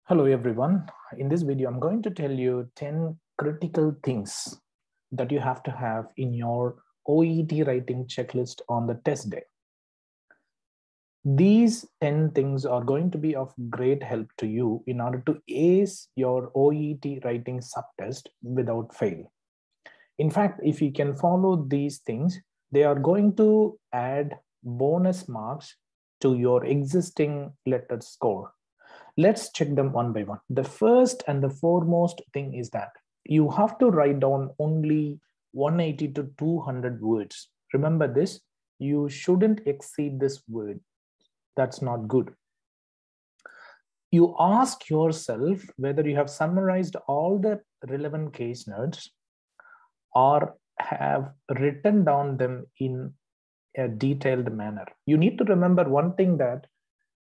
Hello everyone. In this video, I'm going to tell you 10 critical things that you have to have in your OET writing checklist on the test day. These 10 things are going to be of great help to you in order to ace your OET writing subtest without fail. In fact, if you can follow these things, they are going to add bonus marks to your existing letter score. Let's check them one by one. The first and the foremost thing is that you have to write down only 180 to 200 words. Remember this, you shouldn't exceed this word. That's not good. You ask yourself whether you have summarized all the relevant case notes or have written down them in a detailed manner. You need to remember one thing, that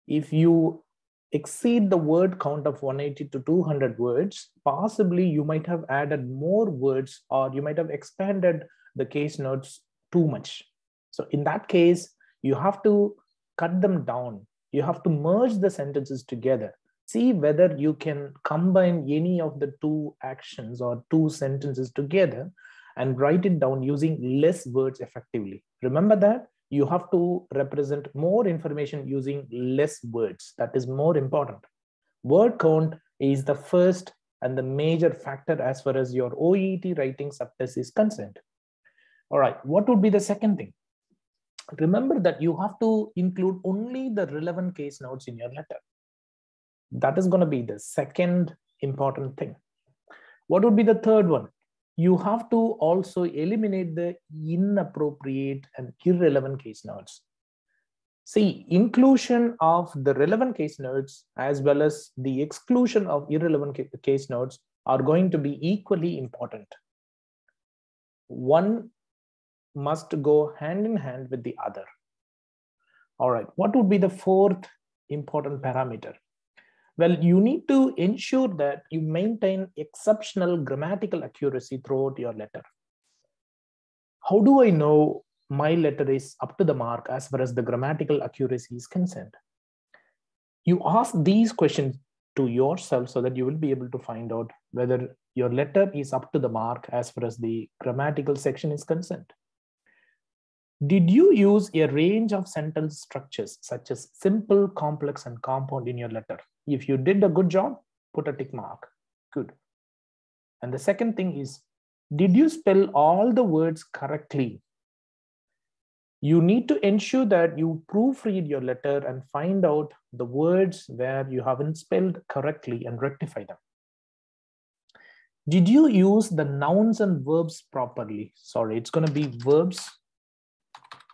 if you exceed the word count of 180 to 200 words, possibly you might have added more words or you might have expanded the case notes too much. So in that case, you have to cut them down. You have to merge the sentences together. See whether you can combine any of the two actions or two sentences together and write it down using less words effectively. Remember that you have to represent more information using less words. That is more important. Word count is the first and the major factor as far as your OET writing subtest is concerned. All right, what would be the second thing? Remember that you have to include only the relevant case notes in your letter. That is going to be the second important thing. What would be the third one? You have to also eliminate the inappropriate and irrelevant case notes. See, inclusion of the relevant case notes as well as the exclusion of irrelevant case notes are going to be equally important. One must go hand in hand with the other. All right, what would be the fourth important parameter? Well, you need to ensure that you maintain exceptional grammatical accuracy throughout your letter. How do I know my letter is up to the mark as far as the grammatical accuracy is concerned? You ask these questions to yourself so that you will be able to find out whether your letter is up to the mark as far as the grammatical section is concerned. Did you use a range of sentence structures such as simple, complex, and compound in your letter? If you did a good job, put a tick mark. Good. And the second thing is, did you spell all the words correctly? You need to ensure that you proofread your letter and find out the words where you haven't spelled correctly and rectify them. Did you use the nouns and verbs properly? Sorry, it's going to be verbs,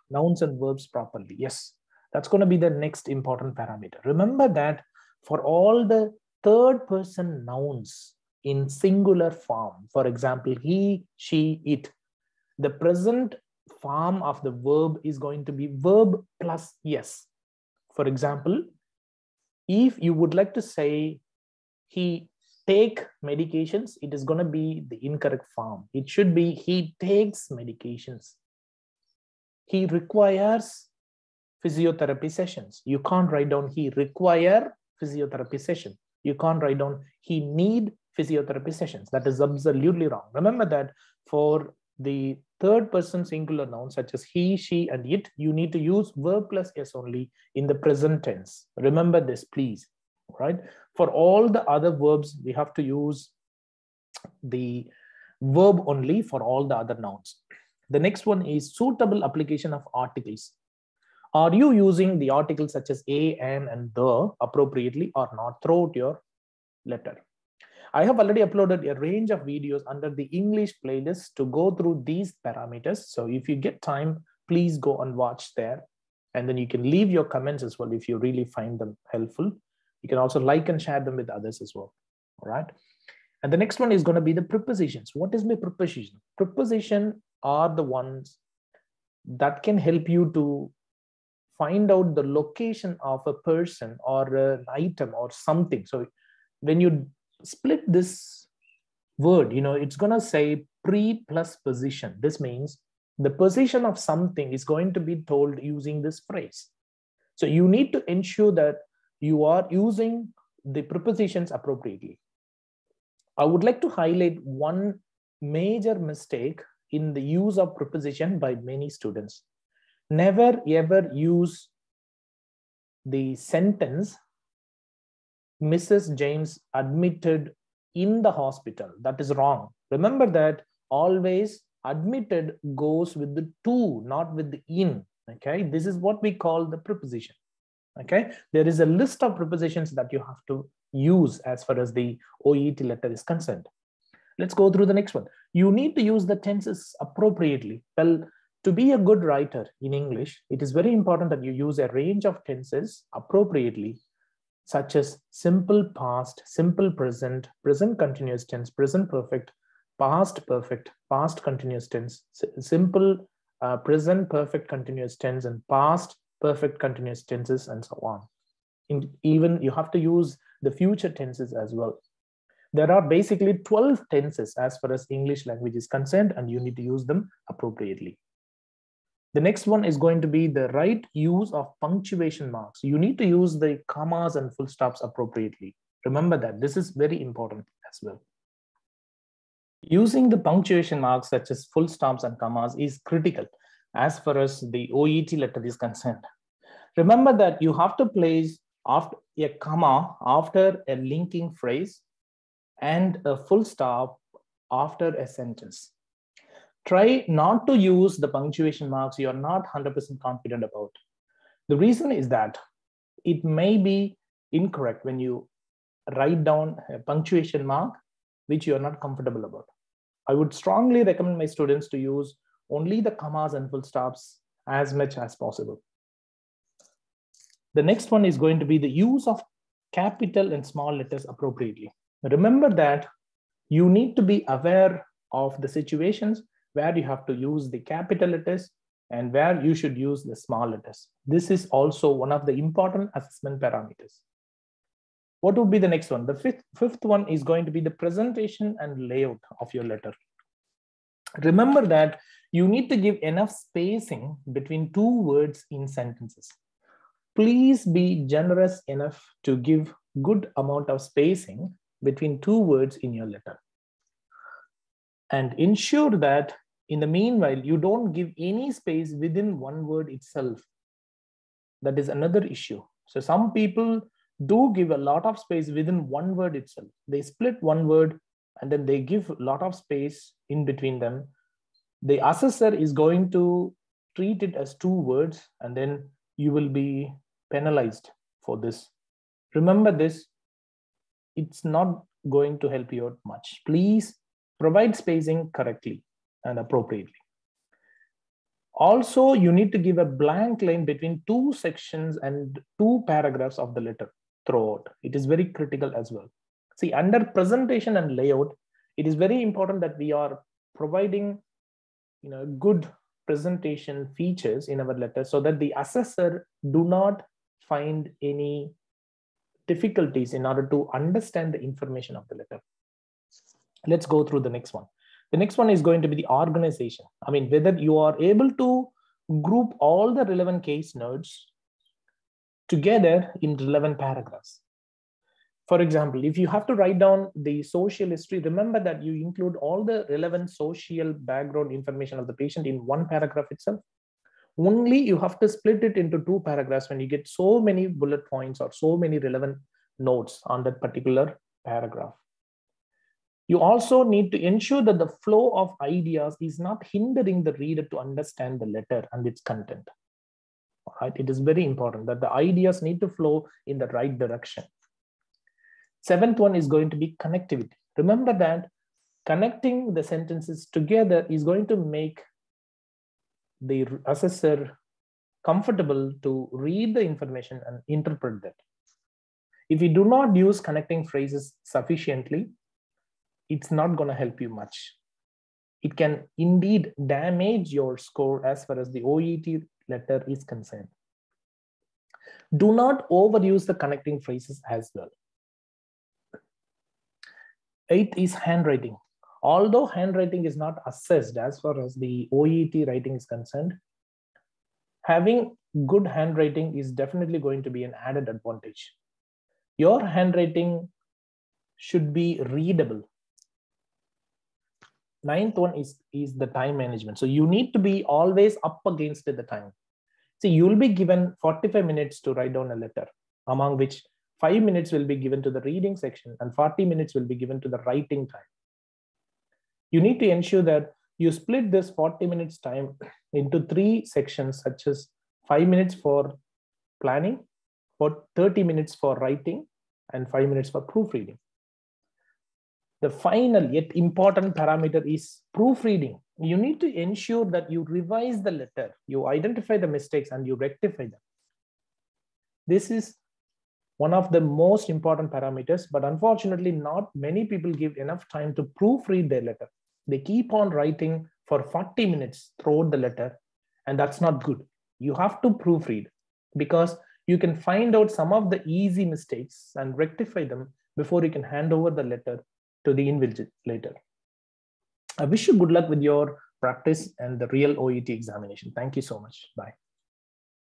nouns and verbs properly. Yes, that's going to be the next important parameter. Remember that for all the third person nouns in singular form, for example, he, she, it, the present form of the verb is going to be verb plus yes. For example, if you would like to say he take medications, it is going to be the incorrect form. It should be he takes medications. He requires physiotherapy sessions. You can't write down he require physiotherapy session. You can't write down he need physiotherapy sessions. That is absolutely wrong. Remember that for the third person singular nouns such as he, she, and it, you need to use verb plus s only in the present tense. Remember this, please. Right? For all the other verbs, we have to use the verb only for all the other nouns. The next one is suitable application of articles. Are you using the articles such as a, an, and the appropriately or not throughout your letter? I have already uploaded a range of videos under the English playlist to go through these parameters. So if you get time, please go and watch there. And then you can leave your comments as well if you really find them helpful. You can also like and share them with others as well. All right. And the next one is going to be the prepositions. What is my preposition? Preposition are the ones that can help you to find out the location of a person or an item or something. So when you split this word, it's going to say pre plus position. This means the position of something is going to be told using this phrase. So you need to ensure that you are using the prepositions appropriately. I would like to highlight one major mistake in the use of preposition by many students. Never ever use the sentence, Mrs. James admitted in the hospital. That is wrong. Remember that always admitted goes with the to, not with the in. Okay, this is what we call the preposition. Okay, there is a list of prepositions that you have to use as far as the OET letter is concerned. Let's go through the next one. You need to use the tenses appropriately. Well, to be a good writer in English, it is very important that you use a range of tenses appropriately, such as simple past, simple present, present continuous tense, present perfect, past perfect, past continuous tense, simple present perfect continuous tense, and past perfect continuous tenses, and so on. Even you have to use the future tenses as well. There are basically 12 tenses as far as English language is concerned, and you need to use them appropriately. The next one is going to be the right use of punctuation marks. You need to use the commas and full stops appropriately. Remember that this is very important as well. Using the punctuation marks such as full stops and commas is critical as far as the OET letter is concerned. Remember that you have to place after a comma after a linking phrase and a full stop after a sentence. Try not to use the punctuation marks you are not 100% confident about. The reason is that it may be incorrect when you write down a punctuation mark which you are not comfortable about. I would strongly recommend my students to use only the commas and full stops as much as possible. The next one is going to be the use of capital and small letters appropriately. Remember that you need to be aware of the situations where you have to use the capital letters and where you should use the small letters. This is also one of the important assessment parameters. What would be the next one? The fifth one is going to be the presentation and layout of your letter. Remember that you need to give enough spacing between two words in sentences. Please be generous enough to give good amount of spacing between two words in your letter. And ensure that in the meanwhile, you don't give any space within one word itself. That is another issue. So some people do give a lot of space within one word itself. They split one word and then they give a lot of space in between them. The assessor is going to treat it as two words, and then you will be penalized for this. Remember this, it's not going to help you out much. Please provide spacing correctly and appropriately. Also, you need to give a blank line between two sections and two paragraphs of the letter throughout. It is very critical as well. See, under presentation and layout, it is very important that we are providing good presentation features in our letter so that the assessor do not find any difficulties in order to understand the information of the letter. Let's go through the next one. The next one is going to be the organization. I mean, whether you are able to group all the relevant case notes together in relevant paragraphs. For example, if you have to write down the social history, remember that you include all the relevant social background information of the patient in one paragraph itself. Only you have to split it into two paragraphs when you get so many bullet points or so many relevant notes on that particular paragraph. You also need to ensure that the flow of ideas is not hindering the reader to understand the letter and its content. All right? It is very important that the ideas need to flow in the right direction. Seventh one is going to be connectivity. Remember that connecting the sentences together is going to make the assessor comfortable to read the information and interpret that. If you do not use connecting phrases sufficiently, it's not going to help you much. It can indeed damage your score as far as the OET letter is concerned. Do not overuse the connecting phrases as well. Eighth is handwriting. Although handwriting is not assessed as far as the OET writing is concerned, having good handwriting is definitely going to be an added advantage. Your handwriting should be readable. Ninth one is the time management. So you need to be always up against the time. So you'll be given 45 minutes to write down a letter, among which 5 minutes will be given to the reading section and 40 minutes will be given to the writing time. You need to ensure that you split this 40 minutes time into 3 sections, such as 5 minutes for planning, for 30 minutes for writing, and 5 minutes for proofreading. The final yet important parameter is proofreading. You need to ensure that you revise the letter, you identify the mistakes, and you rectify them. This is one of the most important parameters, but unfortunately, not many people give enough time to proofread their letter. They keep on writing for 40 minutes throughout the letter, and that's not good. You have to proofread, because you can find out some of the easy mistakes and rectify them before you can hand over the letter to the invigilator. I wish you good luck with your practice and the real OET examination. Thank you so much. Bye.